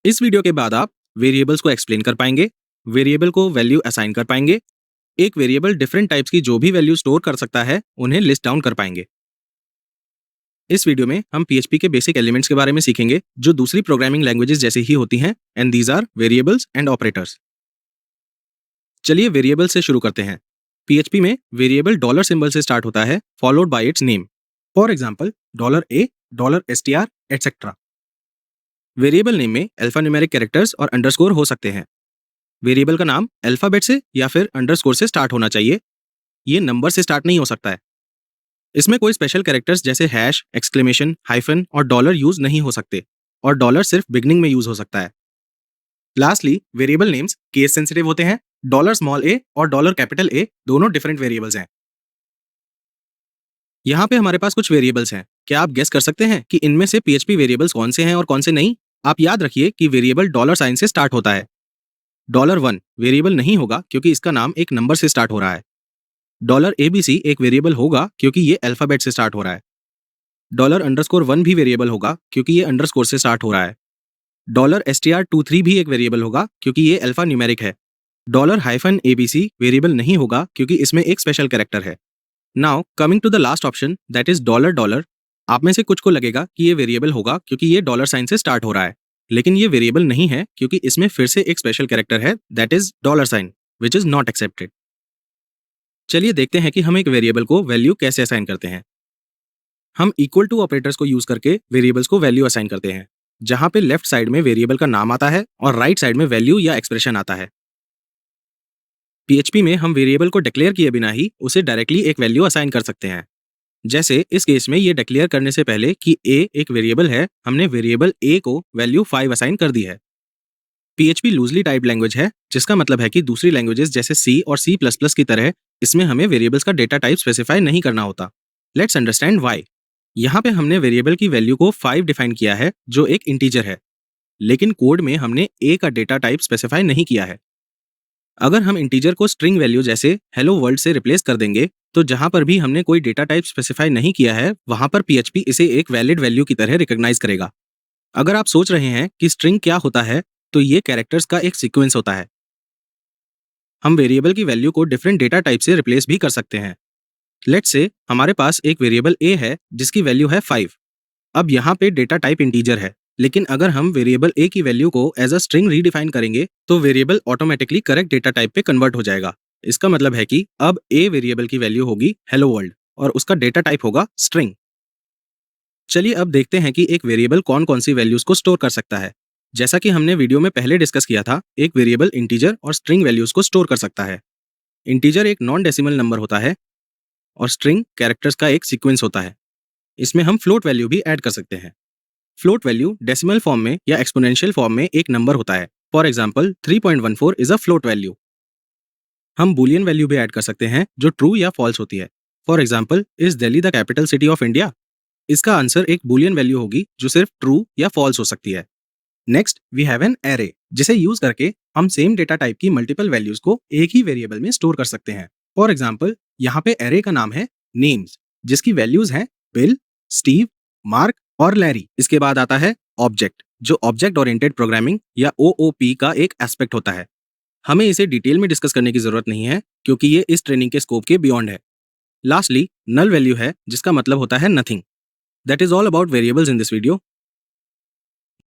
इस वीडियो के बाद आप वेरिएबल्स को एक्सप्लेन कर पाएंगे, वेरिएबल को वैल्यू असाइन कर पाएंगे, एक वेरिएबल डिफरेंट टाइप्स की जो भी वैल्यू स्टोर कर सकता है उन्हें लिस्ट डाउन कर पाएंगे। इस वीडियो में हम PHP के बेसिक एलिमेंट्स के बारे में सीखेंगे जो दूसरी प्रोग्रामिंग लैंग्वेजेस जैसी ही होती हैं, and these are variables and operators. चलिए वेरिएबल से शुरू करते हैं। PHP में वेरिएबल डॉलर सिंबल से स्टार्ट होता है, followed by its name. For example $A, $str etcetera. Variable name में अल्फान्यूमेरिक कैरेक्टर्स और अंडरस्कोर हो सकते हैं। वेरिएबल का नाम अल्फाबेट से या फिर अंडरस्कोर से स्टार्ट होना चाहिए। ये नंबर से स्टार्ट नहीं हो सकता है। इसमें कोई स्पेशल कैरेक्टर्स जैसे हैश, एक्सक्लेमेशन, हाइफन और डॉलर यूज नहीं हो सकते, और डॉलर सिर्फ बिगनिंग में यूज हो सकता है। Lastly, variable names case sensitive होते हैं। $a और $A दोनों डिफरेंट वेरिएबल्स हैं। यहाँ पे हमारे पास कुछ वेरिएबल्स हैं। क्या आप गेस कर सकते हैं कि इनमें से PHP वेरिएबल्स कौन से हैं और कौन से नहीं? आप याद रखिए कि वेरिएबल डॉलर साइन से स्टार्ट होता है। $1 वेरिएबल नहीं होगा क्योंकि इसका नाम एक नंबर से स्टार्ट हो रहा है। $ABC एक वेरिएबल होगा क्योंकि ये अल्फाबेट से स्टार्ट हो रहा है। $_1 भी वेरिएबल होगा क्योंकि ये अंडरस्कोर से स्टार्ट हो रहा है। $str23 भी एक वेरिएबल होगा क्योंकि ये अल्फा न्यूमेरिक है। $-ABC वेरिएबल नहीं होगा क्योंकि इसमें एक स्पेशल कैरेक्टर है। Now coming to the last option that is $, आप में से कुछ को लगेगा कि ये वेरिएबल होगा क्योंकि ये डॉलर साइन से स्टार्ट हो रहा है, लेकिन ये वेरिएबल नहीं है क्योंकि इसमें फिर से एक स्पेशल कैरेक्टर है that is $, which is not accepted. चलिए देखते हैं कि हम एक वेरिएबल को वैल्यू कैसे असाइन करते हैं। हम इक्वल टू ऑपरेटर्स को यूज करके वेरिएबल्स को वैल्यू असाइन करते हैं, जहां पे लेफ्ट साइड में वेरिएबल का नाम आता है और राइट साइड में वैल्यू या एक्सप्रेशन आता है। PHP में हम वेरिएबल को डिक्लेयर किए बिना ही उसे डायरेक्टली एक वैल्यू असाइन कर सकते हैं। जैसे इस केस में ये डिक्लेयर करने से पहले कि a एक वेरिएबल है, हमने वेरिएबल a को वैल्यू 5 असाइन कर दी है। PHP लूजली टाइप्ड लैंग्वेज है, जिसका मतलब है कि दूसरी लैंग्वेजेस जैसे C और C++ की तरह इसमें हमें वेरिएबल्स का डेटा टाइप स्पेसिफाई नहीं करना होता। Let's understand why. यहाँ पे हमने वेरिएबल की वैल्यू को 5 डिफाइन किया है जो एक इंटीजर है, लेकिन कोड में हमने a का डेटा टाइप स्पेसिफाई नहीं किया है। अगर हम इंटीजर को स्ट्रिंग वैल्यू जैसे हेलो वर्ल्ड से रिप्लेस कर देंगे तो जहां पर भी हमने कोई डेटा टाइप स्पेसिफाई नहीं किया है वहां पर PHP इसे एक वैलिड वैल्यू की तरह रिकॉग्नाइज करेगा। अगर आप सोच रहे हैं कि स्ट्रिंग क्या होता है, तो ये कैरेक्टर्स का एक सीक्वेंस होता है। हम वेरिएबल की वैल्यू को डिफरेंट डेटा टाइप से रिप्लेस भी कर सकते हैं। लेट्स से हमारे पास एक वेरिएबल a है जिसकी वैल्यू है 5। अब यहाँ पे डेटा टाइप इंटीजर है, लेकिन अगर हम वेरिएबल a की वैल्यू को एज अ स्ट्रिंग रीडिफाइन करेंगे तो variable automatically correct data type पे कन्वर्ट हो जाएगा। इसका मतलब है कि अब a वेरिएबल की वैल्यू होगी हेलो वर्ल्ड और उसका डेटा टाइप होगा स्ट्रिंग। चलिए अब देखते हैं कि एक वेरिएबल कौन कौन सी वैल्यूज को स्टोर कर सकता है। जैसा कि हमने वीडियो में पहले डिस्कस किया था, एक वेरिएबल इंटीजर और स्ट्रिंग वैल्यूज को स्टोर कर सकता है। इंटीजर एक नॉन डेसिमल नंबर होता है और स्ट्रिंग कैरेक्टर्स का एक सीक्वेंस होता है। इसमें हम फ्लोट वैल्यू भी ऐड कर सकते हैं। फ्लोट वैल्यू डेसिमल फॉर्म में या एक्सपोनेंशियल फॉर्म में एक नंबर होता है। For example 3.14 is a float value. हम बूलियन वैल्यू भी ऐड कर सकते हैं जो ट्रू या फॉल्स होती है। For example is Delhi the capital city of India. इसका आंसर एक बूलियन वैल्यू होगी जो सिर्फ ट्रू या फॉल्स हो सकती है। Next we have an array, जिसे यूज करके हम सेम डेटा टाइप की मल्टीपल वैल्यूज को एक ही वेरिएबल में स्टोर कर सकते हैं। फॉर एग्जाम्पल यहाँ पे एरे का नाम है नेम्स, जिसकी वैल्यूज हैं बिल, स्टीव, मार्क और लैरी। इसके बाद आता है ऑब्जेक्ट, जो ऑब्जेक्ट ओरिएंटेड प्रोग्रामिंग या OOP का एक एस्पेक्ट होता है। हमें इसे डिटेल में डिस्कस करने की जरूरत नहीं है क्योंकि ये इस ट्रेनिंग के स्कोप के बियॉन्ड है। लास्टली नल वैल्यू है, जिसका मतलब होता है nothing. That is all about variables in this video.